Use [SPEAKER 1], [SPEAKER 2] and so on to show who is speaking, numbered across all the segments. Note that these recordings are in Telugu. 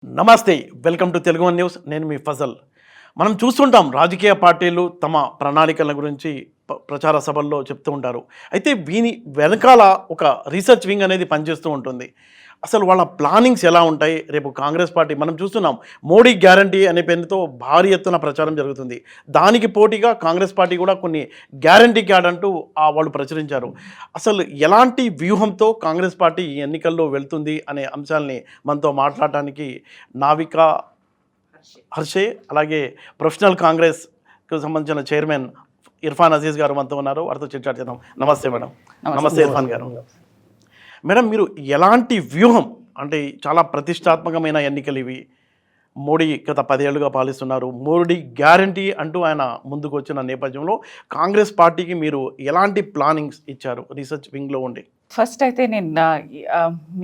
[SPEAKER 1] నమస్తే, welcome to Telugu one news. నేను మీ ఫజల్. మనం చూస్తుంటాం రాజకీయ పార్టీలు తమ ప్రణాళికల గురించి ప్రచార సభల్లో చెప్తూ ఉంటారు. అయితే వీని వెనకాల ఒక రీసెర్చ్ వింగ్ అనేది పనిచేస్తూ ఉంటుంది. అసలు వాళ్ళ ప్లానింగ్స్ ఎలా ఉంటాయి? రేపు కాంగ్రెస్ పార్టీ మనం చూస్తున్నాం, మోడీ గ్యారంటీ అనే పేరుతో భారీ ఎత్తున ప్రచారం జరుగుతుంది. దానికి పోటీగా కాంగ్రెస్ పార్టీ కూడా కొన్ని గ్యారంటీ కార్డ్ అంటూ వాళ్ళు ప్రచురించారు. అసలు ఎలాంటి వ్యూహంతో కాంగ్రెస్ పార్టీ ఈ ఎన్నికల్లో వెళ్తుంది అనే అంశాలని మనతో మాట్లాడటానికి నావిక హర్షే, అలాగే ప్రొఫెషనల్ కాంగ్రెస్కు సంబంధించిన చైర్మన్ ఇర్ఫాన్ అజీజ్ గారు మనతో ఉన్నారు. వారితో చర్చ చేద్దాం. నమస్తే మేడం. నమస్తే ఇర్ఫాన్ గారు. మేడం, మీరు ఎలాంటి వ్యూహం, అంటే చాలా ప్రతిష్టాత్మకమైన ఎన్నికలు ఇవి, మోడీ గత 10 ఏళ్లుగా పాలిస్తున్నారు, మోడీ గ్యారంటీ అంటూ ఆయన ముందుకు వచ్చిన నేపథ్యంలో కాంగ్రెస్ పార్టీకి మీరు ఎలాంటి ప్లానింగ్స్ ఇచ్చారు రీసెర్చ్ వింగ్లో ఉండి?
[SPEAKER 2] ఫస్ట్ అయితే నేను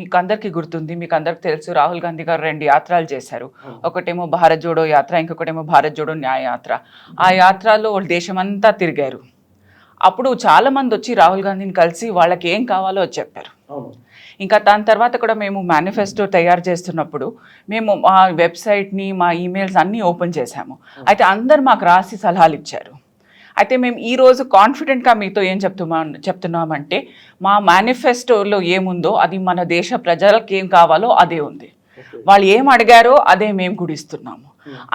[SPEAKER 2] మీకు అందరికీ గుర్తుంది, మీకు అందరికి తెలుసు, రాహుల్ గాంధీ గారు 2 యాత్రలు చేశారు. ఒకటేమో భారత్ జోడో యాత్ర, ఇంకొకటేమో భారత్ జోడో న్యాయ యాత్ర. ఆ యాత్రలో వాళ్ళు దేశమంతా తిరిగారు. అప్పుడు చాలామంది వచ్చి రాహుల్ గాంధీని కలిసి వాళ్ళకి ఏం కావాలో చెప్పారు. ఇంకా దాని తర్వాత కూడా మేము మేనిఫెస్టో తయారు చేస్తున్నప్పుడు మేము మా వెబ్సైట్ని, మా ఈమెయిల్స్ అన్నీ ఓపెన్ చేశాము. అయితే అందరు మాకు రాసి సలహాలు ఇచ్చారు. అయితే మేము ఈరోజు కాన్ఫిడెంట్గా మీతో ఏం చెప్తున్నామంటే మా మేనిఫెస్టోలో ఏముందో అది మన దేశ ప్రజలకు ఏం కావాలో అదే ఉంది. వాళ్ళు ఏం అడిగారో అదే మేము కూడా ఇస్తున్నాము.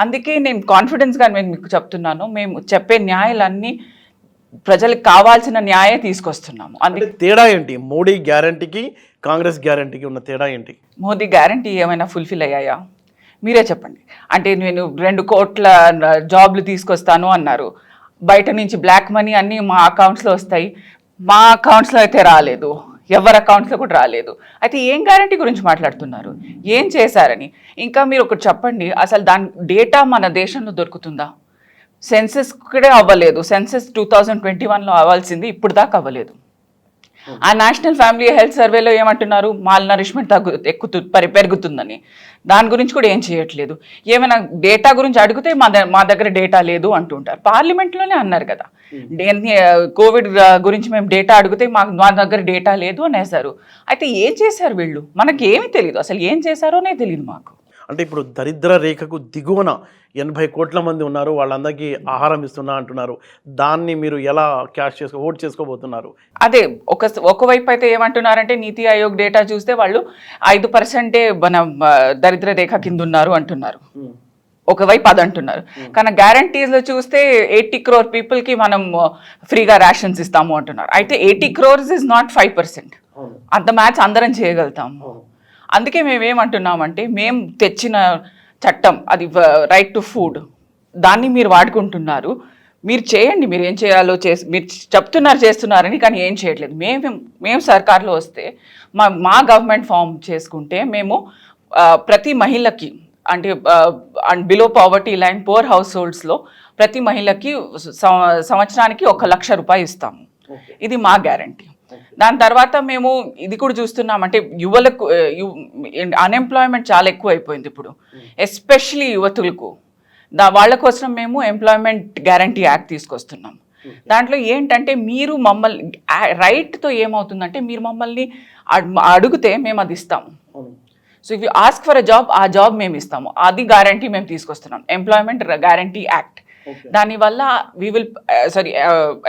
[SPEAKER 2] అందుకే నేను కాన్ఫిడెన్స్గా మీకు చెప్తున్నాను, మేము చెప్పే న్యాయాలన్నీ ప్రజలకు కావాల్సిన న్యాయం తీసుకొస్తున్నాము. అందుకే
[SPEAKER 1] తేడా ఏంటి? మోడీ గ్యారంటీకి కాంగ్రెస్ గ్యారంటీకి ఉన్న తేడా ఏంటి?
[SPEAKER 2] మోదీ గ్యారంటీ ఏమైనా ఫుల్ఫిల్ అయ్యాయా మీరే చెప్పండి. అంటే నేను 2 కోట్ల జాబ్లు తీసుకొస్తాను అన్నారు. బయట నుంచి బ్లాక్ మనీ అన్నీ మా అకౌంట్స్లో వస్తాయి. మా అకౌంట్స్లో అయితే రాలేదు, ఎవరి అకౌంట్స్లో కూడా రాలేదు. అయితే ఏం గ్యారంటీ గురించి మాట్లాడుతున్నారు? ఏం చేశారని? ఇంకా మీరు ఒకటి చెప్పండి, అసలు దాని డేటా మన దేశంలో దొరుకుతుందా? సెన్సెస్ కూడా అవ్వలేదు. సెన్సెస్ 2021లో అవ్వాల్సింది ఇప్పుడు దాకా అవ్వలేదు. ఆ నేషనల్ ఫ్యామిలీ హెల్త్ సర్వేలో ఏమంటున్నారు? మాల్ నరిష్మెంట్ పెరుగుతుందని. దాని గురించి కూడా ఏం చేయట్లేదు. ఏమైనా డేటా గురించి అడిగితే మా దగ్గర డేటా లేదు అంటుంటారు. పార్లమెంట్లోనే అన్నారు కదా, కోవిడ్ గురించి మేము డేటా అడిగితే మా దగ్గర డేటా లేదు అనేసారు. అయితే ఏం చేశారు వీళ్ళు? మనకి ఏమీ తెలియదు, అసలు ఏం చేశారోనే తెలియదు మాకు.
[SPEAKER 1] అంటే ఇప్పుడు దరిద్ర రేఖకు దిగువన 80 కోట్ల మంది ఉన్నారు, వాళ్ళందరికీ ఆహారం ఇస్తున్నా అంటున్నారు. దాన్ని మీరు ఎలా ఓట్ చేసుకోబోతున్నారు?
[SPEAKER 2] అదే ఒకవైపు అయితే ఏమంటున్నారంటే నీతి ఆయోగ్ డేటా చూస్తే వాళ్ళు 5% మన దరిద్ర రేఖ కింద ఉన్నారు అంటున్నారు. ఒకవైపు అది అంటున్నారు. కానీ గ్యారంటీస్లో చూస్తే 80 crore పీపుల్కి మనం ఫ్రీగా రేషన్స్ ఇస్తాము అంటున్నారు. అయితే 80 crores ఇస్ నాట్ 5%. అంత మ్యాథ్స్ అందరం చేయగలుగుతాము. అందుకే మేమేమంటున్నామంటే, మేము తెచ్చిన చట్టం అది రైట్ టు ఫుడ్, దాన్ని మీరు వాడుకుంటున్నారు. మీరు చేయండి, మీరు ఏం చేయాలో మీరు చేస్తున్నారని, కానీ ఏం చేయట్లేదు. మేము సర్కార్లో వస్తే మా గవర్నమెంట్ ఫామ్ చేసుకుంటే మేము ప్రతి మహిళకి, అంటే below poverty line poor house హోల్డ్స్లో ప్రతి మహిళకి సంవత్సరానికి 1 లక్ష రూపాయలు ఇస్తాము. ఇది మా గ్యారంటీ. దాని తర్వాత మేము ఇది కూడా చూస్తున్నామంటే యువలకు అన్ఎంప్లాయ్మెంట్ చాలా ఎక్కువ అయిపోయింది ఇప్పుడు, ఎస్పెషలీ యువతులకు. వాళ్ళ కోసం మేము ఎంప్లాయ్మెంట్ గ్యారంటీ యాక్ట్ తీసుకొస్తున్నాం. దాంట్లో ఏంటంటే మీరు మమ్మల్ని రైట్తో ఏమవుతుందంటే, మీరు మమ్మల్ని అడిగితే మేము అది ఇస్తాము. So if you ask for a job, ఆ జాబ్ మేము ఇస్తాము. అది గ్యారంటీ మేము తీసుకొస్తున్నాం, ఎంప్లాయ్మెంట్ గ్యారంటీ యాక్ట్. దానివల్ల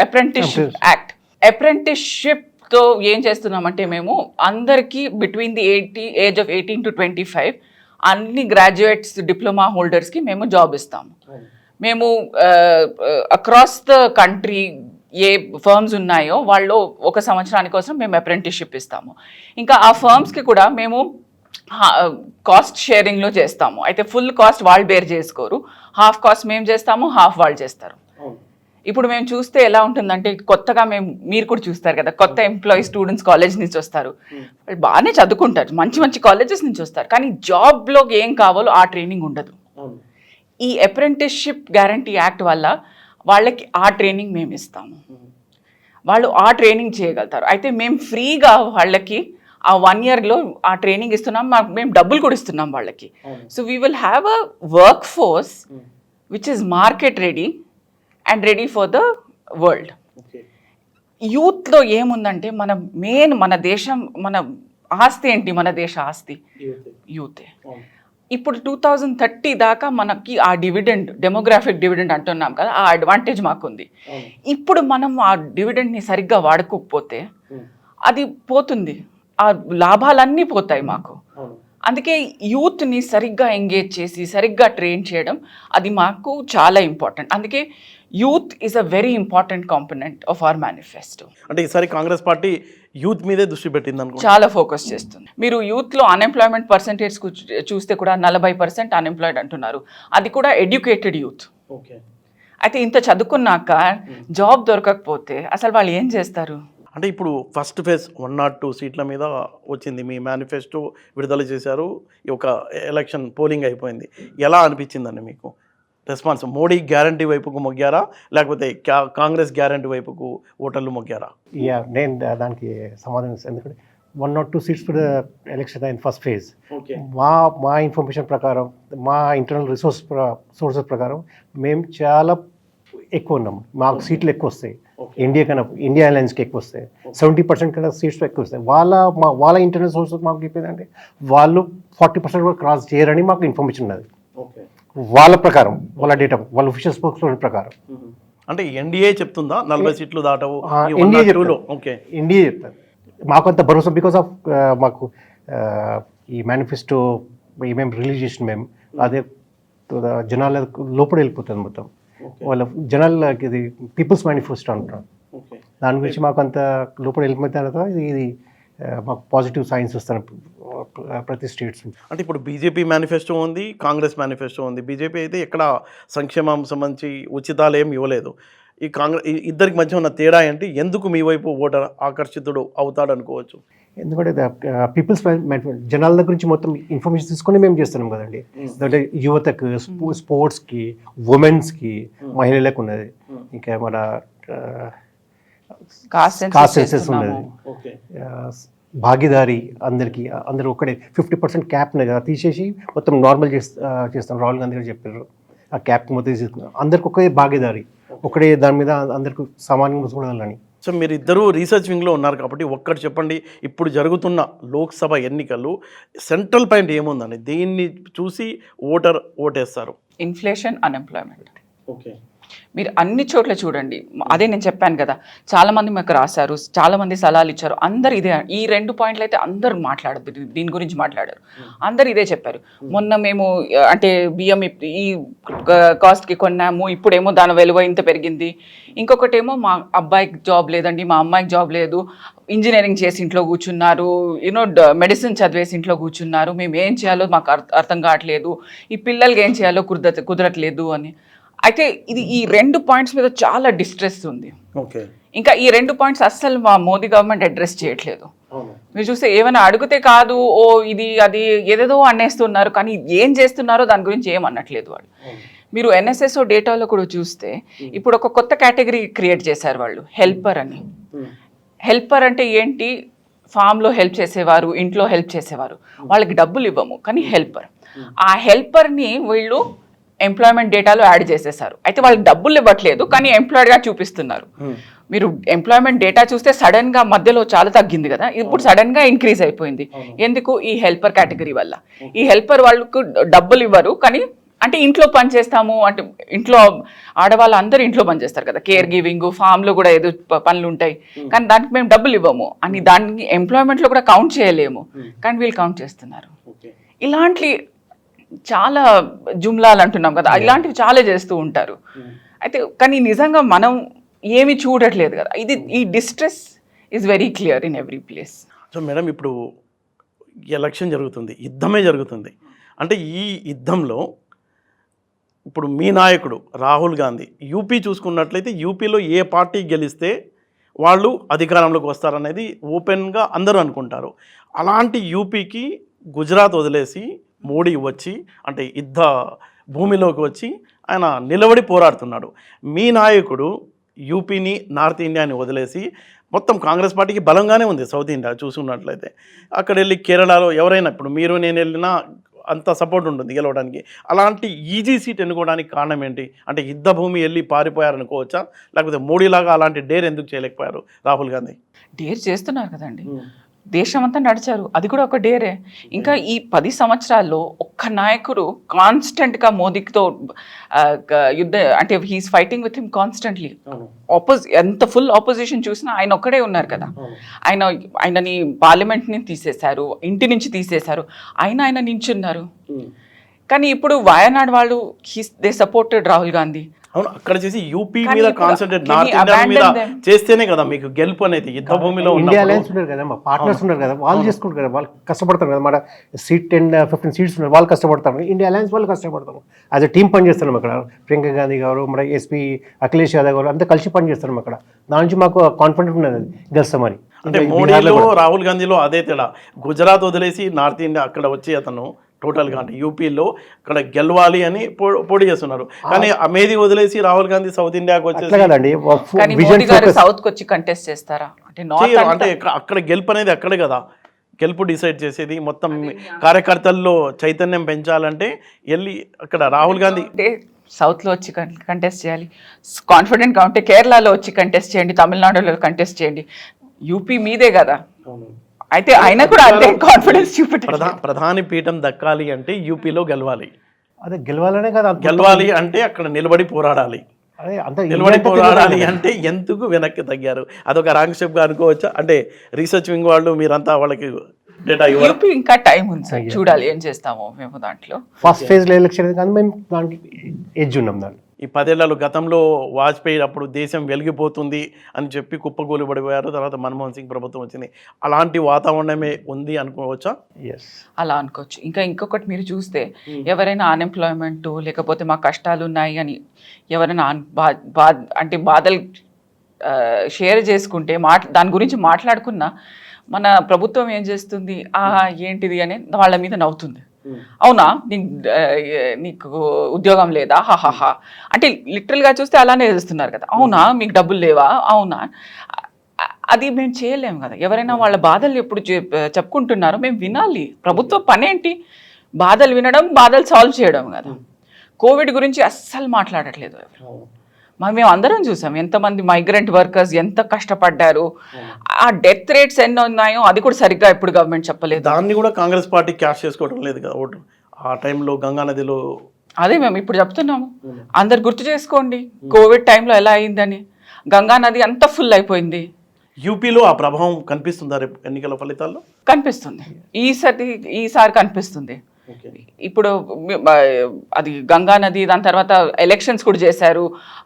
[SPEAKER 2] అప్రెంటిస్షిప్ యాక్ట్. అప్రెంటిస్షిప్తో ఏం చేస్తున్నామంటే, మేము అందరికీ between the age of 18 to 25 అన్ని గ్రాడ్యుయేట్స్, డిప్లొమా హోల్డర్స్కి మేము జాబ్ ఇస్తాము. మేము across the country A firms ఉన్నాయో వాళ్ళు 1 సంవత్సరానికి కోసం మేము అప్రెంటిస్షిప్ ఇస్తాము. ఇంకా ఆ ఫర్మ్స్కి కూడా మేము కాస్ట్ షేరింగ్లో చేస్తాము. అయితే ఫుల్ కాస్ట్ వాళ్ళు బేర్ చేసుకోరు, హాఫ్ కాస్ట్ మేము చేస్తాము, హాఫ్ వాళ్ళు చేస్తారు. ఇప్పుడు మేము చూస్తే ఎలా ఉంటుందంటే, కొత్తగా మీరు కూడా చూస్తారు కదా, కొత్త ఎంప్లాయీ స్టూడెంట్స్ కాలేజ్ నుంచి వస్తారు. వాళ్ళు బాగానే చదువుకుంటారు, మంచి మంచి కాలేజెస్ నుంచి వస్తారు, కానీ జాబ్లో ఏం కావాలో ఆ ట్రైనింగ్ ఉండదు. ఈ అప్రెంటిస్షిప్ గ్యారంటీ యాక్ట్ వల్ల వాళ్ళకి ఆ ట్రైనింగ్ మేము ఇస్తాము. వాళ్ళు ఆ ట్రైనింగ్ చేయగలుగుతారు. అయితే మేము ఫ్రీగా వాళ్ళకి ఆ 1 yearలో ఆ ట్రైనింగ్ ఇస్తున్నాం, మేము డబ్బులు కూడా ఇస్తున్నాం వాళ్ళకి. So we will have a workforce which is market ready and ready for the world. యూత్లో ఏముందంటే, మన దేశం, మన ఆస్తి ఏంటి? మన దేశ ఆస్తి యూతే. ఇప్పుడు 2030 దాకా మనకి ఆ డివిడెండ్, డెమోగ్రాఫిక్ డివిడెండ్ అంటున్నాం కదా, ఆ అడ్వాంటేజ్ మాకుంది. ఇప్పుడు మనం ఆ డివిడెండ్ని సరిగ్గా వాడుకోకపోతే అది పోతుంది, ఆ లాభాలన్నీ పోతాయి మాకు. అందుకే యూత్ని సరిగ్గా ఎంగేజ్ చేసి సరిగ్గా ట్రైన్ చేయడం అది మాకు చాలా ఇంపార్టెంట్. అందుకే youth is a very important component of our manifesto.
[SPEAKER 1] అంటే ఈసారి కాంగ్రెస్ పార్టీ యూత్ మీదే దృష్టి పెట్టింది అనుకో.
[SPEAKER 2] చాలా ఫోకస్ చేస్తుంది. మీరు యూత్లో అన్ఎంప్లాయ్మెంట్ పర్సంటేజ్ చూస్తే కూడా 40% అన్ఎంప్లాయిడ్ అంటున్నారు. అది కూడా ఎడ్యుకేటెడ్ యూత్.
[SPEAKER 1] ఓకే.
[SPEAKER 2] అయితే ఇంత చదువుకున్నాక జాబ్ దొరకకపోతే అసలు వాళ్ళు ఏం చేస్తారు?
[SPEAKER 1] అంటే ఇప్పుడు ఫస్ట్ ఫేజ్ 102 సీట్ల మీద వచ్చింది, మీ మేనిఫెస్టో విడుదల చేశారు, ఈ ఒక ఎలక్షన్ పోలింగ్ అయిపోయింది. ఎలా అనిపించిందండి మీకు రెస్పాన్స్? మోడీ గ్యారంటీ వైపుకు మొగ్గారా, లేకపోతే కాంగ్రెస్ గ్యారంటీ వైపుకు ఓటర్లు మొగ్గారా?
[SPEAKER 3] నేను దానికి సమాధానం ఇస్తాను. ఎందుకంటే 102 సీట్స్ ఫర్ ఎలక్షన్ అయిన ఫస్ట్ ఫేజ్. మా ఇన్ఫర్మేషన్ ప్రకారం, మా ఇంటర్నల్ సోర్సెస్ ప్రకారం మేము చాలా ఎక్కువ ఉన్నాం. మాకు సీట్లు ఎక్కువ వస్తాయి, ఇండియా అలయన్స్కి ఎక్కువ వస్తాయి. 70% కన్నా సీట్స్ ఎక్కువ వస్తాయి. వాళ్ళ ఇంటర్నల్ సోర్సెస్ మాకు చెప్పేదంటే వాళ్ళు 40% కూడా క్రాస్ చేయరని మాకు ఇన్ఫర్మేషన్ ఉన్నది. వాళ్ళ ప్రకారం, వాళ్ళ డేటా, వాళ్ళ ఒఫిషియల్ స్పోక్స్మెన్ ప్రకారం.
[SPEAKER 1] అంటే ఎన్డీఏ చెప్తుందా 40 సీట్లు దాటవు?
[SPEAKER 3] ఎన్డీఏ చెప్తారు. మాకు అంత భరోసా బికాస్ ఆఫ్ మాకు ఈ మేనిఫెస్టో మేము రిలీజ్ చేసిన మేము అదే జనాల లోపల వెళ్ళిపోతుంది మొత్తం. వాళ్ళ జనాలకి ఇది పీపుల్స్ మేనిఫెస్టో అంటారు. దాని గురించి మాకు అంత లోపల వెళ్ళిపోయిన తర్వాత ఇది మాకు పాజిటివ్ సైన్స్ వస్తాను ప్రతి స్టేట్స్.
[SPEAKER 1] అంటే ఇప్పుడు బీజేపీ మేనిఫెస్టో ఉంది, కాంగ్రెస్ మేనిఫెస్టో ఉంది. బీజేపీ అయితే ఎక్కడ సంక్షేమం సంబంధించి ఉచితాలు ఏం ఇవ్వలేదు. ఈ కాంగ్రెస్ ఇద్దరికి మధ్య ఉన్న తేడా ఏంటి? ఎందుకు మీ వైపు ఓటర్ ఆకర్షితుడు అవుతాడు అనుకోవచ్చు?
[SPEAKER 3] ఎందుకంటే పీపుల్స్ జనాల దగ్గర నుంచి మొత్తం ఇన్ఫర్మేషన్ తీసుకొని మేము చేస్తున్నాం కదండి. అంటే యువతకు, స్పోర్ట్స్కి, ఉమెన్స్కి, మహిళలకు ఉన్నది, ఇంకా మన కాస్ట్ సెన్సెస్ ఉన్నది, భాగీదారి అందరికీ, అందరూ ఒకటే 50% క్యాప్ తీసేసి మొత్తం నార్మల్ చేస్తాం. రాహుల్ గాంధీ గారు చెప్పారు ఆ క్యాప్ మొత్తం తీసుకున్నాం. అందరికి ఒకే భాగీదారి, ఒకటే దాని మీద అందరికి సమానంగా చూడాలని.
[SPEAKER 1] సో మీరు ఇద్దరు రీసెర్చ్ వింగ్లో ఉన్నారు కాబట్టి ఒక్కటి చెప్పండి, ఇప్పుడు జరుగుతున్న లోక్సభ ఎన్నికలు సెంట్రల్ పాయింట్ ఏముందండి? దీన్ని చూసి ఓటేస్తారు.
[SPEAKER 2] Inflation, unemployment.
[SPEAKER 1] ఓకే.
[SPEAKER 2] మీరు అన్ని చోట్ల చూడండి. అదే నేను చెప్పాను కదా, చాలామంది మాకు రాశారు, చాలామంది సలహాలు ఇచ్చారు. అందరు ఇదే, ఈ 2 పాయింట్లు అయితే అందరు మాట్లాడదు, దీని గురించి మాట్లాడారు. అందరు ఇదే చెప్పారు. మొన్న మేము అంటే బియ్యం ఈ కాస్ట్కి కొన్నాము, ఇప్పుడేమో దాని విలువ ఇంత పెరిగింది. ఇంకొకటేమో మా అబ్బాయికి జాబ్ లేదండి, మా అమ్మాయికి జాబ్ లేదు, ఇంజనీరింగ్ చేసి ఇంట్లో కూర్చున్నారు, మెడిసిన్ చదివేసి ఇంట్లో కూర్చున్నారు, మేము ఏం చేయాలో మాకు అర్థం కావట్లేదు, ఈ పిల్లలకి ఏం చేయాలో కుదరట్లేదు అని. అయితే ఇది ఈ 2 పాయింట్స్ మీద చాలా డిస్ట్రెస్ ఉంది.
[SPEAKER 1] ఓకే.
[SPEAKER 2] ఇంకా ఈ 2 పాయింట్స్ అస్సలు మా మోదీ గవర్నమెంట్ అడ్రస్ చేయట్లేదు. మీరు చూస్తే ఏమైనా అడిగితే కాదు, ఓ ఇది అది ఏదేదో అనేస్తున్నారు, కానీ ఏం చేస్తున్నారో దాని గురించి ఏం అనట్లేదు వాళ్ళు. మీరు ఎన్ఎస్ఎస్ఓ డేటాలో కూడా చూస్తే ఇప్పుడు ఒక కొత్త కేటగిరీ క్రియేట్ చేశారు వాళ్ళు, హెల్పర్ అని. హెల్పర్ అంటే ఏంటి? ఫామ్లో హెల్ప్ చేసేవారు, ఇంట్లో హెల్ప్ చేసేవారు, వాళ్ళకి డబ్బులు ఇవ్వము, కానీ హెల్పర్. ఆ హెల్పర్ని వీళ్ళు ఎంప్లాయ్మెంట్ డేటాలో యాడ్ చేసేసారు. అయితే వాళ్ళకి డబ్బులు ఇవ్వట్లేదు, కానీ ఎంప్లాయిడ్గా చూపిస్తున్నారు. మీరు ఎంప్లాయ్మెంట్ డేటా చూస్తే సడన్గా మధ్యలో చాలా తగ్గింది కదా, ఇప్పుడు సడన్గా ఇంక్రీజ్ అయిపోయింది. ఎందుకు? ఈ హెల్పర్ కేటగిరీ వల్ల. ఈ హెల్పర్ వాళ్ళకు డబ్బులు ఇవ్వరు, కానీ అంటే ఇంట్లో పని చేస్తాము అంటే, ఇంట్లో ఆడవాళ్ళు అందరూ ఇంట్లో పని చేస్తారు కదా, కేర్ గివింగ్, ఫామ్లో కూడా ఏదో పనులు ఉంటాయి, కానీ దానికి మేము డబ్బులు ఇవ్వము అని దానికి ఎంప్లాయ్మెంట్లో కూడా కౌంట్ చేయలేము, కానీ వీళ్ళు కౌంట్ చేస్తున్నారు. ఇలాంటి చాలా జుమ్లాలు అంటున్నాం కదా, ఇలాంటివి చాలా చేస్తూ ఉంటారు. అయితే కానీ నిజంగా మనం ఏమి చూడట్లేదు కదా. ఈ distress is very clear in every place.
[SPEAKER 1] So madam, ఇప్పుడు ఎలక్షన్ జరుగుతుంది, యుద్ధమే జరుగుతుంది. అంటే ఈ యుద్ధంలో ఇప్పుడు మీ నాయకుడు రాహుల్ గాంధీ, యూపీ చూసుకున్నట్లయితే యూపీలో ఏ పార్టీ గెలిస్తే వాళ్ళు అధికారంలోకి వస్తారనేది ఓపెన్గా అందరూ అనుకుంటారు. అలాంటి యూపీకి గుజరాత్ వదిలేసి మోడీ వచ్చి, అంటే యుద్ధ భూమిలోకి వచ్చి ఆయన నిలబడి పోరాడుతున్నాడు. మీ నాయకుడు యూపీని, నార్త్ ఇండియాని వదిలేసి మొత్తం కాంగ్రెస్ పార్టీకి బలంగానే ఉంది సౌత్ ఇండియా చూసుకున్నట్లయితే. అక్కడ వెళ్ళి కేరళలో ఎవరైనా, ఇప్పుడు మీరు నేను వెళ్ళినా అంత సపోర్ట్ ఉంటుంది గెలవడానికి. అలాంటి ఈజీ సీట్ ఎన్నుకోవడానికి కారణం ఏంటి? అంటే యుద్ధ భూమి వెళ్ళి పారిపోయారనుకోవచ్చా, లేకపోతే మోడీలాగా అలాంటి డేర్ ఎందుకు చేయలేకపోయారు రాహుల్ గాంధీ?
[SPEAKER 2] డేర్ చేస్తున్నారు కదండి. దేశం అంతా నడిచారు, అది కూడా ఒక డేరే. ఇంకా ఈ 10 సంవత్సరాల్లో ఒక్క నాయకుడు కాన్స్టెంట్గా మోదీతో అంటే he's fighting with him constantly. ఎంత ఫుల్ ఆపోజిషన్ చూసినా ఆయన ఒక్కడే ఉన్నారు కదా. ఆయనని పార్లమెంట్ని తీసేశారు, ఇంటి నుంచి తీసేశారు, ఆయన నించున్నారు. కానీ ఇప్పుడు వాయనాడ్ వాళ్ళు దే సపోర్టెడ్ రాహుల్ గాంధీ.
[SPEAKER 1] అవును, అక్కడ చేసి యూపీ మీద కాన్సన్ట్రేట్, నార్త్ ఇండియా మీద చేస్తేనే కదా మీకు గెలుపు అనేది. యుద్ధ భూమిలో
[SPEAKER 3] ఇండియా అలయన్స్ ఉన్నారు కదా, మా పార్ట్నర్స్ ఉన్నారు కదా, వాళ్ళు చేసుకుంటారు కదా, వాళ్ళు కష్టపడతారు కదా. మన సీట్ 10-15 సీట్స్ ఉన్నారు, వాళ్ళు కష్టపడతారు. ఇండియా అలయన్స్ వాళ్ళు కష్టపడతారు. యాజ్ అ టీమ్ పనిచేస్తున్నాం అక్కడ. ప్రియాంక గాంధీ గారు, మన ఎస్పీ అఖిలేష్ యాదవ్ గారు అంతా కలిసి పనిచేస్తున్నాం అక్కడ. దాని నుంచి మాకు కాన్ఫిడెంట్ ఉన్నది గెలుస్తామని.
[SPEAKER 1] అంటే మోడీలో రాహుల్ గాంధీలో అదే తేడా. గుజరాత్ వదిలేసి నార్త్ ఇండియా అక్కడ వచ్చి అతను టోటల్గా అంటే యూపీలో అక్కడ గెలవాలి అని పోటీ చేస్తున్నారు. కానీ అమేధి వదిలేసి రాహుల్ గాంధీ సౌత్ ఇండియాకి వచ్చేసి
[SPEAKER 2] సౌత్ కి వచ్చి కంటెస్ట్ చేస్తారా
[SPEAKER 1] అంటే అక్కడ గెలుపు అనేది అక్కడే కదా గెలుపు డిసైడ్ చేసేది. మొత్తం కార్యకర్తల్లో చైతన్యం పెంచాలంటే వెళ్ళి అక్కడ రాహుల్ గాంధీ
[SPEAKER 2] సౌత్లో వచ్చి కంటెస్ట్ చేయాలి. కాన్ఫిడెంట్గా ఉంటే కేరళలో వచ్చి కంటెస్ట్ చేయండి, తమిళనాడులో కంటెస్ట్ చేయండి. యూపీ మీదే కదా. అయితే ఆయన కూడా అంతే కాన్ఫిడెన్స్ చూపెట్టారు.
[SPEAKER 1] ప్రధాని పీఠం దక్కాలి అంటే యూపీలో గెలవాలి.
[SPEAKER 3] అదే గెలవాలనే కదా,
[SPEAKER 1] గెలవాలి అంటే అక్కడ నిలబడి పోరాడాలి. నిలబడి పోరాడాలి అంటే ఎందుకు వెనక్కి తగ్గారు? అదొక రాంగ్ స్టెప్ గా అనుకోవచ్చా? అంటే రీసెర్చ్ వింగ్ వాళ్ళు మీరంతా వాళ్ళకి డేటా
[SPEAKER 2] యూపీ ఇంకా టైం ఉంది సార్, చూడాలి ఏం చేస్తామో మేము. దాంట్లో
[SPEAKER 3] ఫస్ట్ ఫేజ్ లో ఎలక్షన్ కానీ మేము దానికి ఎడ్జ్ ఉన్నాం. దాంట్లో
[SPEAKER 1] ఈ 10 ఏళ్లలో గతంలో వాజ్పేయి అప్పుడు దేశం వెలిగిపోతుంది అని చెప్పి కుప్పకూలి పడిపోయారు. తర్వాత మన్మోహన్ సింగ్ ప్రభుత్వం వచ్చింది. అలాంటి వాతావరణమే ఉంది అనుకోవచ్చా?
[SPEAKER 2] అలా అనుకోవచ్చు. ఇంకొకటి మీరు చూస్తే ఎవరైనా అన్ఎంప్లాయ్మెంట్ లేకపోతే మా కష్టాలు ఉన్నాయి అని ఎవరైనా అంటే బాధలు షేర్ చేసుకుంటే దాని గురించి మాట్లాడుకున్నా మన ప్రభుత్వం ఏం చేస్తుంది, ఏంటిది అని వాళ్ళ మీద నవ్వుతుంది. అవునా, నీకు ఉద్యోగం లేదా, హాహాహా అంటే లిటరల్గా చూస్తే అలానే చేస్తున్నారు కదా. అవునా, మీకు డబ్బులు లేవా, అవునా. అది మేము చేయలేము కదా. ఎవరైనా వాళ్ళ బాధలు ఎప్పుడు చెప్పుకుంటున్నారో మేము వినాలి. ప్రభుత్వం పని ఏంటి? బాధలు వినడం, బాధలు సాల్వ్ చేయడం కదా. కోవిడ్ గురించి అస్సలు మాట్లాడట్లేదు. మేము అందరం చూసాం ఎంతమంది మైగ్రెంట్ వర్కర్స్ ఎంత కష్టపడ్డారు. ఆ డెత్ రేట్స్ ఎన్ని ఉన్నాయో అది కూడా సరిగ్గా ఇప్పుడు గవర్నమెంట్ చెప్పలేదు.
[SPEAKER 1] దాన్ని కూడా కాంగ్రెస్ పార్టీ క్యాష్ చేసుకోవడం లేదు కదా ఓటు. ఆ టైంలో గంగా నదిలో
[SPEAKER 2] అదే మేము ఇప్పుడు చెప్తున్నాము. అందరు గుర్తు చేసుకోండి కోవిడ్ టైంలో ఎలా అయిందని. గంగా నది అంతా ఫుల్ అయిపోయింది.
[SPEAKER 1] యూపీలో ఆ ప్రభావం కనిపిస్తుందా రేపు ఎన్నికల ఫలితాల్లో?
[SPEAKER 2] కనిపిస్తుంది, ఈసారి కనిపిస్తుంది. ఇప్పుడు అది గంగా నది, దాని తర్వాత ఎలక్షన్స్ కూడా చేశారు.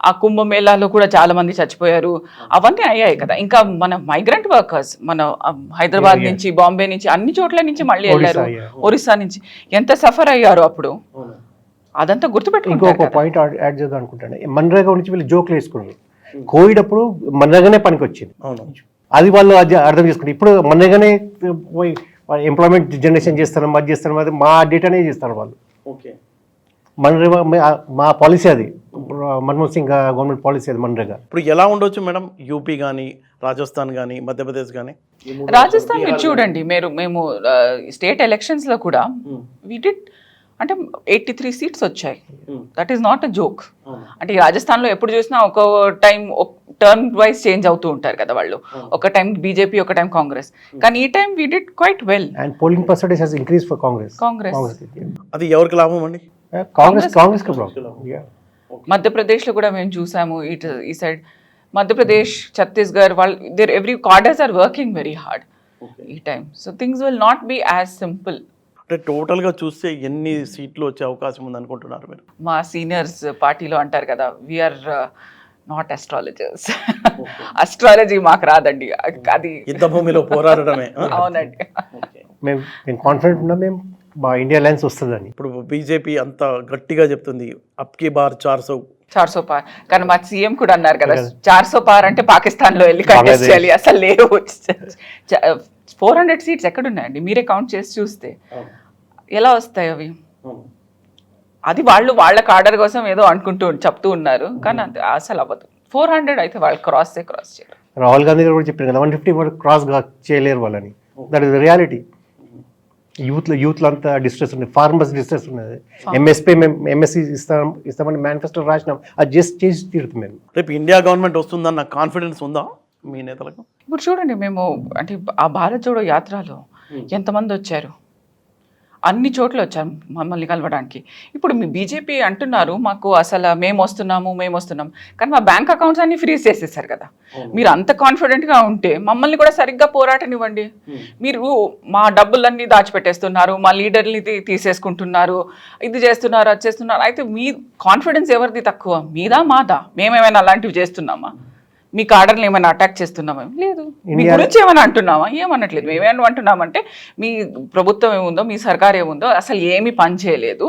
[SPEAKER 2] ఆ కుంభమేళాలో కూడా చాలా మంది చచ్చిపోయారు. అవన్నీ అయ్యాయి కదా. ఇంకా మన మైగ్రెంట్ వర్కర్స్ మన హైదరాబాద్ నుంచి, బాంబే నుంచి, అన్ని చోట్ల నుంచి మళ్ళీ వెళ్ళారు. ఒరిస్సా నుంచి ఎంత సఫర్ అయ్యారు అప్పుడు. అదంతా గుర్తుపెట్టుకుంటారు.
[SPEAKER 3] ఇంకొక పాయింట్ యాడ్ చేద్దాం అనుకుంటాను. మన్రేగా నుంచి వీళ్ళు జోక్లు వేసుకున్నారు. కోవిడ్ అప్పుడు మన్రేగానే పనికి వచ్చింది, అది వాళ్ళు అర్థం చేసుకుంటారు. ఇప్పుడు మన్రేగానే ఎంప్లాయ్మెంట్ జనరేషన్ చేస్తారు, అది చేస్తారు, అది మా డేటానే చేస్తారు వాళ్ళు. మన్రేగా మా పాలసీ, అది మన్మోహన్ సింగ్ గవర్నమెంట్ పాలసీ, అది మన్రేగా.
[SPEAKER 1] ఇప్పుడు ఎలా ఉండొచ్చు మేడం యూపీ కానీ, రాజస్థాన్ కానీ, మధ్యప్రదేశ్ కానీ?
[SPEAKER 2] రాజస్థాన్ మీరు చూడండి, మేము స్టేట్ ఎలక్షన్స్లో కూడా వి డిడ్ అంటే 83 సీట్స్ వచ్చాయి. That is not a joke. అంటే రాజస్థాన్లో ఎప్పుడు చూసినా ఒక టైం టర్న్ వైజ్ చేంజ్ అవుతూ ఉంటారు కదా వాళ్ళు. ఒక టైం బీజేపీ, ఒక టైం కాంగ్రెస్. కానీ ఈ time we did quite well.
[SPEAKER 3] And polling percentage has increase for Congress.
[SPEAKER 1] అది ఎవరికి లాభం అండి?
[SPEAKER 3] కాంగ్రెస్
[SPEAKER 2] మధ్యప్రదేశ్లో కూడా మేము చూసాము. ఈ సైడ్ మధ్యప్రదేశ్, ఛత్తీస్గఢ్ వాళ్ళు every cadres are working very hard ఈ time. So things will not be as simple.
[SPEAKER 1] అంటే టోటల్గా చూస్తే ఎన్ని సీట్లు వచ్చే అవకాశం ఉంది అనుకుంటున్నారు మీరు?
[SPEAKER 2] మా సీనియర్స్ పార్టీలో అంటారు కదా, వీఆర్ నాట్ అస్ట్రాలజర్స్. అస్ట్రాలజీ మాకు రాదండి. అది
[SPEAKER 1] యుద్ధ భూమిలో పోరాడమే.
[SPEAKER 2] అవునండి.
[SPEAKER 3] మేము కాన్ఫిడెంట్ ఉన్నాం, మేము మా ఇండియా అలయన్స్ వస్తుందని.
[SPEAKER 1] ఇప్పుడు బీజేపీ అంత గట్టిగా చెప్తుంది అప్కి బార్
[SPEAKER 2] 400 పార్. కానీ మా సీఎం కూడా అన్నారు కదా 400 పార్ అంటే పాకిస్తాన్ లో వెళ్ళి కంటెస్ట్ చేయాలి. అసలు లేవు. 400 సీట్స్ ఎక్కడున్నాయండి? మీరే కౌంట్ చేసి చూస్తే ఎలా వస్తాయి అవి? అది వాళ్ళ కార్డర్ కోసం ఏదో చెప్తూ ఉన్నారు, కానీ అసలు అవ్వదు. 400 అయితే వాళ్ళు క్రాస్ చేయరు.
[SPEAKER 3] రాహుల్ గాంధీ గారు కూడా చెప్పారు కదా 150 క్రాస్ చేయలేరు వాళ్ళని. That is reality. యూత్లో అంతా డిస్ట్రెస్ ఉంది, ఫార్మర్స్ డిస్ట్రెస్ ఉన్నది. ఎంఎస్సీ ఇస్తామని మేనిఫెస్టో రాసినాం, అది జస్ట్ చేసి తీరుతుంది.
[SPEAKER 1] రేపు ఇండియా గవర్నమెంట్ వస్తుందన్న కాన్ఫిడెన్స్ ఉందా? మీ నేతలకు?
[SPEAKER 2] ఇప్పుడు చూడండి, మేము అంటే ఆ భారత్ జోడో యాత్రలో ఎంతమంది వచ్చారు, అన్ని చోట్ల వచ్చారు మమ్మల్ని కలవడానికి. ఇప్పుడు మీ బీజేపీ అంటున్నారు మాకు అసలు మేము వస్తున్నాం, కానీ మా బ్యాంక్ అకౌంట్స్ అన్ని ఫ్రీజ్ చేసేసారు కదా. మీరు అంత కాన్ఫిడెంట్గా ఉంటే మమ్మల్ని కూడా సరిగ్గా పోరాటనివ్వండి. మీరు మా డబ్బులన్నీ దాచిపెట్టేస్తున్నారు, మా లీడర్ని తీసేసుకుంటున్నారు, ఇది చేస్తున్నారు, అది చేస్తున్నారు. అయితే మీ కాన్ఫిడెన్స్ ఎవరిది తక్కువ, మీదా మాదా? మేమేమైనా అలాంటివి చేస్తున్నామా? మీ కాడర్లు ఏమైనా అటాక్ చేస్తున్నామా? లేదు. మీ గురించి ఏమైనా అంటున్నామా? ఏమనట్లేదు. మేమేమన్నా అంటున్నామంటే మీ ప్రభుత్వం ఏముందో, మీ సర్కార్ ఏముందో అసలు ఏమీ పని చేయలేదు.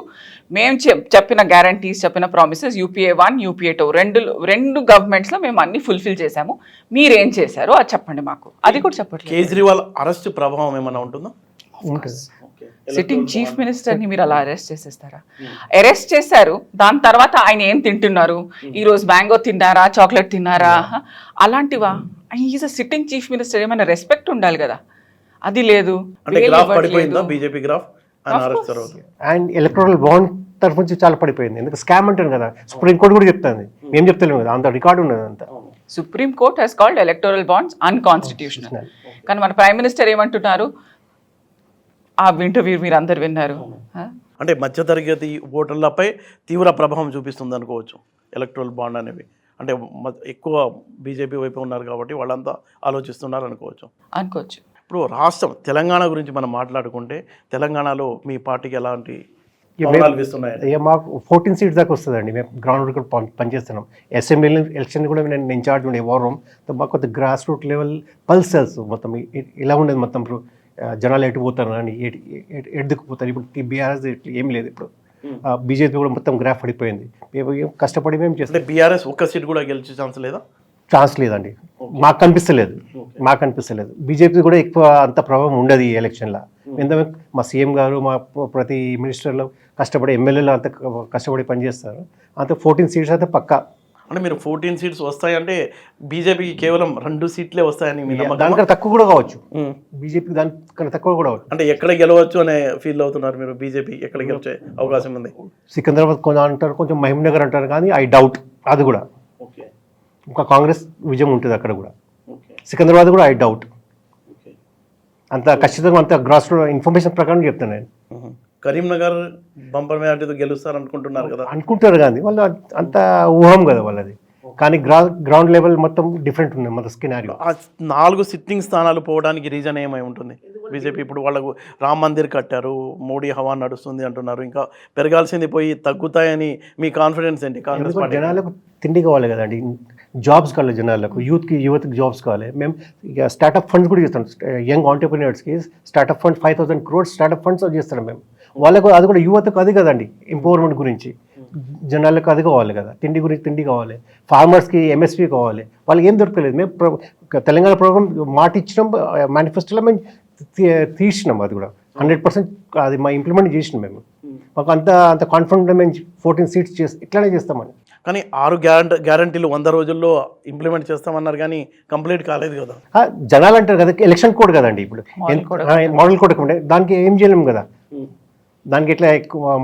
[SPEAKER 2] మేము చెప్పిన గ్యారంటీస్, చెప్పిన ప్రామిసెస్ UPA 1, UPA 2 రెండు గవర్నమెంట్స్లో మేము అన్ని ఫుల్ఫిల్ చేశాము. మీరేం చేశారో అది చెప్పండి మాకు. అది కూడా చెప్పట్లేదు.
[SPEAKER 1] కేజ్రీవాల్ అరెస్ట్ ప్రభావం ఏమైనా ఉంటుందా?
[SPEAKER 2] సిట్టింగ్ చీఫ్ మినిస్టర్ని మీరు అలా అరెస్ట్ చేసేస్తారా? అరెస్ట్ చేశారు, దాని తర్వాత ఆయన ఏం తింటున్నారు, ఈ రోజు మ్యాంగో తిన్నారా, చాక్లెట్ తిన్నారా, అలాంటివా? Is a sitting chief minister, ఏమైనా రెస్పెక్ట్ ఉండాలి కదా. అది లేదు.
[SPEAKER 1] BJP graph
[SPEAKER 3] and electoral bond తరఫు నుంచి చాలా పడిపోయింది. ఎందుకు స్కామ్ అంటారు కదా, సుప్రీం కోర్టు కూడా చెప్తాను. మేము చెప్తలేము కదా, అంత రికార్డు ఉన్నది అంతా.
[SPEAKER 2] Supreme court has called electoral bonds unconstitutional. కానీ మన ప్రైమ్ మినిస్టర్ ఏమంటున్నారు? ఆ ఇంటర్వ్యూ మీరు అందరు విన్నారు.
[SPEAKER 1] అంటే మధ్యతరగతి ఓటర్లపై తీవ్ర ప్రభావం చూపిస్తుంది అనుకోవచ్చు ఎలక్ట్రల్ బాండ్ అనేవి. అంటే ఎక్కువ బీజేపీ వైపు ఉన్నారు కాబట్టి వాళ్ళంతా ఆలోచిస్తున్నారు అనుకోవచ్చు. ఇప్పుడు రాష్ట్రం తెలంగాణ గురించి మనం మాట్లాడుకుంటే తెలంగాణలో మీ పార్టీకి ఎలాంటి
[SPEAKER 3] మాకు 14 సీట్స్ దాకా వస్తుందండి. మేము గ్రౌండ్ కూడా పనిచేస్తున్నాం. అసెంబ్లీ ఎలక్షన్ కూడా నేను ఇన్ఛార్జ్ ఉండే వారం. మాకు కొద్దిగా గ్రాస్ రూట్ లెవెల్ పల్స్ తెలుసు మొత్తం ఇలా ఉండేది. మొత్తం జనాలు ఎటు పోతారు అని ఎడ్దుకుపోతారు. ఇప్పుడు బీఆర్ఎస్ ఏం లేదు. ఇప్పుడు బీజేపీ కూడా మొత్తం గ్రాఫ్ పడిపోయింది. మేము కష్టపడి మేము చేస్తాం.
[SPEAKER 1] బీఆర్ఎస్ ఒక్క సీట్ కూడా గెలిచే ఛాన్స్ లేదా?
[SPEAKER 3] ఛాన్స్ లేదండి, మాకు కనిపిస్తలేదు. బీజేపీ కూడా ఎక్కువ అంత ప్రభావం ఉండదు ఈ ఎలక్షన్లో. ఎందుకంటే మా సీఎం గారు, మా ప్రతి మినిస్టర్లు కష్టపడి, ఎమ్మెల్యేలు అంత కష్టపడి పనిచేస్తారు. అంత 14 సీట్స్ అయితే పక్కా.
[SPEAKER 1] అంటే మీరు 14 సీట్స్ వస్తాయంటే బీజేపీకి కేవలం 2 సీట్లే వస్తాయని
[SPEAKER 3] దానికన్నా తక్కువ కూడా కావచ్చు. బీజేపీకి దానికన్నా తక్కువ కూడా కావచ్చు.
[SPEAKER 1] అంటే ఎక్కడ గెలవచ్చు అనే ఫీల్ అవుతున్నారు మీరు? బీజేపీ ఎక్కడ గెలిచే అవకాశం ఉంది?
[SPEAKER 3] సికింద్రాబాద్ కొంచెం అంటారు, కొంచెం మహబూబ్నగర్ అంటారు, కానీ ఐ డౌట్. అది కూడా ఒక కాంగ్రెస్ విజయం ఉంటుంది అక్కడ కూడా. సికింద్రాబాద్ కూడా ఐ డౌట్. అంత ఖచ్చితంగా అంత గ్రాస్ ఇన్ఫర్మేషన్ ప్రకారం చెప్తాను నేను.
[SPEAKER 1] కరీంనగర్ బంపర్ మెజార్టీతో గెలుస్తారు అనుకుంటున్నారు కదా?
[SPEAKER 3] అనుకుంటారు, కానీ వాళ్ళు అంత ఊహం కదా వాళ్ళది. కానీ గ్రౌండ్ లెవెల్ మొత్తం డిఫరెంట్ ఉంది మన స్కినారియో.
[SPEAKER 1] 4 సిట్టింగ్ స్థానాలు పోవడానికి రీజన్ ఏమై ఉంటుంది? బీజేపీ ఇప్పుడు వాళ్ళకు రామ్ మందిర్ కట్టారు, మోడీ హవా నడుస్తుంది అంటున్నారు. ఇంకా పెరగాల్సింది పోయి తగ్గుతాయని మీ కాన్ఫిడెన్స్ ఏంటి? కాంగ్రెస్ పార్టీ
[SPEAKER 3] జనాలకు తిండి కావాలి కదండి, జాబ్స్ కావాలి జనాలకు, యువతకి జాబ్స్ కావాలి. మేము ఇక స్టార్ట్అప్ ఫండ్స్ కూడా చేస్తాం. యంగ్ ఆంటర్ప్రినర్స్కి startup fund 5,000 crores startup funds చేస్తున్నాం మేము. వాళ్ళకు అది కూడా యువతకు అది కదండి, ఎంపవర్మెంట్ గురించి. జనాలకు అది కావాలి కదా, తిండి గురించి తిండి కావాలి, ఫార్మర్స్కి MSP కావాలి. వాళ్ళకి ఏం దొరకలేదు. మేము తెలంగాణ ప్రోగ్రామ్ మాట ఇచ్చినాం, మేనిఫెస్టోలో మేము తీసినాం. అది కూడా 100% అది మా ఇంప్లిమెంట్ చేసినాం మేము. మాకు అంత కాన్ఫిడెంట్ మేము 14 సీట్స్ ఇట్లానే చేస్తామని.
[SPEAKER 1] కానీ 6 గ్యారంటీలు 100 రోజుల్లో ఇంప్లిమెంట్ చేస్తామన్నారు, కానీ కంప్లీట్ కాలేదు కదా.
[SPEAKER 3] జనాలు అంటారు కదా, ఎలక్షన్ కోడ్ కదండి ఇప్పుడు, మోడల్ కోడ్ ఉంటే దానికి ఏం చేయలేము కదా. దానికి ఎట్లా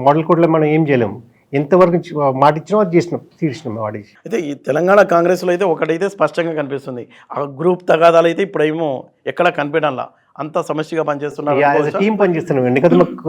[SPEAKER 3] మోడల్ కోడ్లో మనం ఏం చేయలేము. ఎంతవరకు మాట ఇచ్చినా అది చేసినాం, తీసినాం వాడి.
[SPEAKER 1] అయితే ఈ తెలంగాణ కాంగ్రెస్లో అయితే ఒకటైతే స్పష్టంగా కనిపిస్తుంది, ఆ గ్రూప్ తగాదాలు అయితే ఇప్పుడేమో ఎక్కడ కనిపించడంలా, అంత సమస్యగా పనిచేస్తున్నారు,
[SPEAKER 3] టీం పనిచేస్తున్నాం. ఎందుకంటే మాకు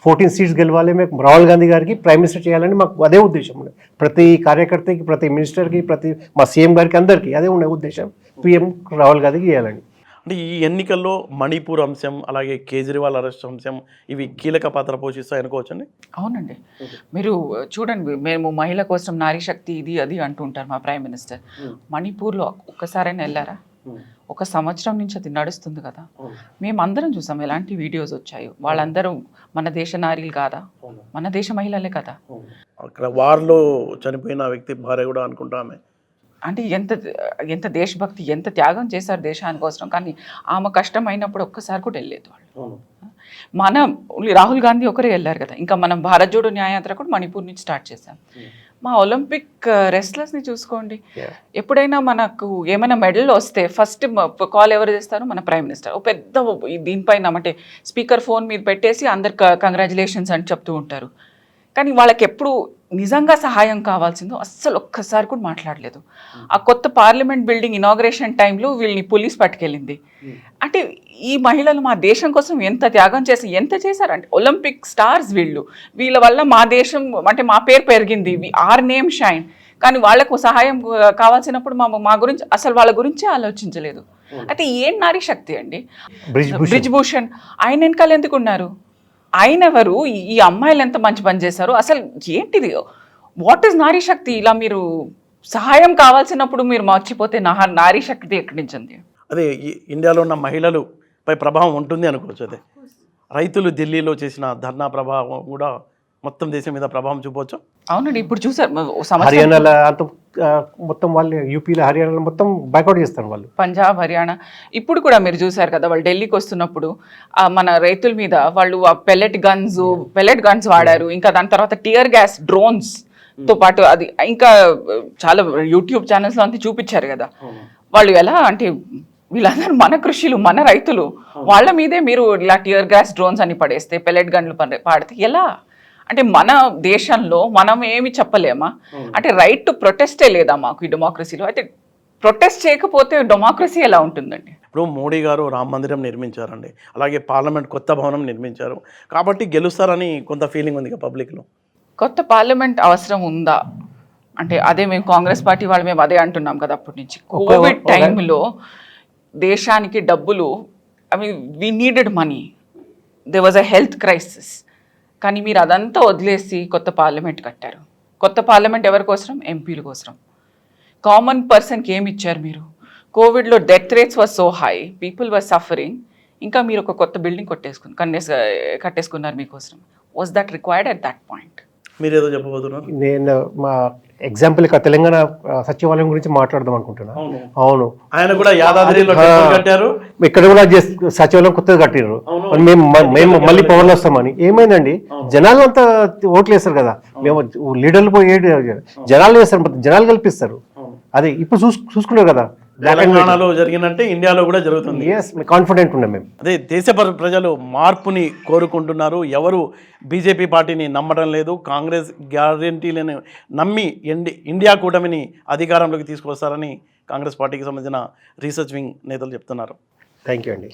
[SPEAKER 3] 14 సీట్స్ గెలవాలి, మేము రాహుల్ గాంధీ గారికి ప్రైమ్ మినిస్టర్ చేయాలని మాకు అదే ఉద్దేశం. ప్రతి కార్యకర్తకి, ప్రతి మినిస్టర్కి, ప్రతి మా సీఎం గారికి, అందరికీ అదే ఉండే ఉద్దేశం, PM రాహుల్ గాంధీకి చేయాలని.
[SPEAKER 1] అంటే ఈ ఎన్నికల్లో మణిపూర్ అంశం, అలాగే కేజ్రీవాల్ అరెస్ట్ అంశం, ఇవి కీలక పాత్ర పోషిస్తాయి అనుకోవచ్చండి.
[SPEAKER 2] అవునండి, మీరు చూడండి, మేము మహిళ కోసం నారీ శక్తి ఇది అది అంటుంటారు మా ప్రైమ్ మినిస్టర్. మణిపూర్లో ఒక్కసారైనా వెళ్ళారా? 1 సంవత్సరం నుంచి అది నడుస్తుంది కదా. మేమందరం చూసాం ఎలాంటి వీడియోస్ వచ్చాయో. వాళ్ళందరూ మన దేశ నారీలు కాదా? మన దేశ మహిళలే కదా.
[SPEAKER 1] అక్కడ వార్లో చనిపోయిన వ్యక్తి భార్య కూడా అనుకుంటామే.
[SPEAKER 2] అంటే ఎంత దేశభక్తి, ఎంత త్యాగం చేశారు దేశానికోసం. కానీ ఆమె కష్టం అయినప్పుడు ఒక్కసారి కూడా వెళ్ళలేదు వాళ్ళు. ఓన్లీ రాహుల్ గాంధీ ఒకరే వెళ్ళారు కదా. ఇంకా మనం భారత్ జోడో న్యాయయాత్ర కూడా మణిపూర్ నుంచి స్టార్ట్ చేశాం. మా ఒలింపిక్ రెస్లర్స్ని చూసుకోండి, ఎప్పుడైనా మనకు ఏమైనా మెడల్ వస్తే ఫస్ట్ కాల్ ఎవరు చేస్తారు? మన ప్రైమ్ మినిస్టర్. ఒక పెద్ద దీనిపైన అంటే స్పీకర్ ఫోన్ మీద పెట్టేసి అందరు కంగ్రాచులేషన్స్ అని చెప్తూ ఉంటారు. కానీ వాళ్ళకి ఎప్పుడు నిజంగా సహాయం కావాల్సిందో అస్సలు ఒక్కసారి కూడా మాట్లాడలేదు. ఆ కొత్త పార్లమెంట్ బిల్డింగ్ ఇనాగ్రేషన్ టైంలో వీళ్ళని పోలీస్ పట్టుకెళ్ళింది. అంటే ఈ మహిళలు మా దేశం కోసం ఎంత త్యాగం ఎంత చేశారంటే ఒలింపిక్ స్టార్స్ వీళ్ళ వల్ల మా దేశం అంటే మా పేరు పెరిగింది, ఆర్ నేమ్ షైన్. కానీ వాళ్లకు సహాయం కావాల్సినప్పుడు మా గురించి అసలు వాళ్ళ గురించి ఆలోచించలేదు. అయితే ఏం నారీ శక్తి అండి. బ్రిజ్ భూషణ్ ఆయన వెనకాల ఎందుకు ఉన్నారు? ఆయన ఎవరు? ఈ అమ్మాయిలు ఎంత మంచి పని చేశారు? అసలు ఏంటిది? వాట్ ఈస్ నారీ శక్తి? ఇలా మీరు సహాయం కావాల్సినప్పుడు మీరు మర్చిపోతే నారీ శక్తి ఎక్కడి నుంచి ఉంది?
[SPEAKER 1] అదే ఇండియాలో ఉన్న మహిళలు పై ప్రభావం ఉంటుంది అనుకోవచ్చు. అదే రైతులు ఢిల్లీలో చేసిన ధర్నా ప్రభావం కూడా మొత్తం దేశం మీద ప్రభావం చూపవచ్చు.
[SPEAKER 2] అవునండి, ఇప్పుడు చూసారు
[SPEAKER 3] హర్యానాలో అంత మొత్తం వాళ్ళు యూపీలో హర్యానాలో మొత్తం బైకౌట్ చేస్తారు వాళ్ళు,
[SPEAKER 2] పంజాబ్ హర్యానా. ఇప్పుడు కూడా మీరు చూసారు కదా, వాళ్ళు ఢిల్లీకి వస్తున్నప్పుడు మన రైతుల మీద వాళ్ళు పెల్లెట్ గన్స్ వాడారు. ఇంకా దాని తర్వాత టియర్ గ్యాస్, డ్రోన్స్ తో పాటు అది ఇంకా చాలా యూట్యూబ్ ఛానల్స్ లో అంతా చూపించారు కదా. వాళ్ళు ఎలా అంటే వీళ్ళందరూ మన కృషిలు, మన రైతులు, వాళ్ళ మీదే మీరు ఇలా టియర్ గ్యాస్, డ్రోన్స్ అని పడేస్తే, పెల్లెట్ గన్లు పాడితే ఎలా? అంటే మన దేశంలో మనం ఏమి చెప్పలేమా? అంటే రైట్ టు ప్రొటెస్టే లేదా మాకు ఈ డెమోక్రసీలో? అయితే ప్రొటెస్ట్ చేయకపోతే డెమోక్రసీ ఎలా ఉంటుందండి?
[SPEAKER 1] ఇప్పుడు మోడీ గారు రామ మందిరం నిర్మించారండి, అలాగే పార్లమెంట్ కొత్త భవనం నిర్మించారు, కాబట్టి గెలుస్తారని కొంత ఫీలింగ్ ఉంది పబ్లిక్లో.
[SPEAKER 2] కొత్త పార్లమెంట్ అవసరం ఉందా అంటే అదే మేము కాంగ్రెస్ పార్టీ వాళ్ళు మేము అదే అంటున్నాం కదా అప్పటి నుంచి. కోవిడ్ టైంలో దేశానికి డబ్బులు, we needed money, they was a health crisis. కానీ మీరు అదంతా వదిలేసి కొత్త పార్లమెంట్ కట్టారు. కొత్త పార్లమెంట్ ఎవరి కోసం? ఎంపీల కోసం. కామన్ పర్సన్కి ఏమి ఇచ్చారు మీరు? కోవిడ్లో death rates was so high, people were suffering, ఇంకా మీరు ఒక కొత్త బిల్డింగ్ కట్టేసుకున్నారు మీకోసం. Was that required at that point?
[SPEAKER 1] మీరు ఏదో చెప్పబోతున్నారు.
[SPEAKER 3] నేను మా ఎగ్జాంపుల్ తెలంగాణ సచివాలయం గురించి మాట్లాడదాం అనుకుంటున్నా. అవును,
[SPEAKER 1] ఆయన కూడా యాదాద్రిలో కట్టారు,
[SPEAKER 3] ఇక్కడ కూడా సచివాలయం కొత్తగా కట్టారు. మేము మళ్ళీ పవర్లో వస్తామని. ఏమైందండి, జనాలు అంతా ఓట్లు వేస్తారు కదా, మేము లీడర్లు పోయి జనాలు వేస్తారు, జనాలు కల్పిస్తారు. అదే ఇప్పుడు చూసుకున్నారు కదా,
[SPEAKER 1] తెలంగాణలో జరిగినట్టే ఇండియాలో కూడా జరుగుతుంది.
[SPEAKER 3] కాన్ఫిడెంట్ ఉన్నాం మేము.
[SPEAKER 1] అదే దేశ ప్రజలు మార్పుని కోరుకుంటున్నారు. ఎవరు బీజేపీ పార్టీని నమ్మడం లేదు. కాంగ్రెస్ గ్యారంటీలను నమ్మి ఇండియా కూటమిని అధికారంలోకి తీసుకొస్తారని కాంగ్రెస్ పార్టీకి సంబంధించిన రీసెర్చ్ వింగ్ నేతలు చెప్తున్నారు.
[SPEAKER 3] థ్యాంక్ యూ అండి.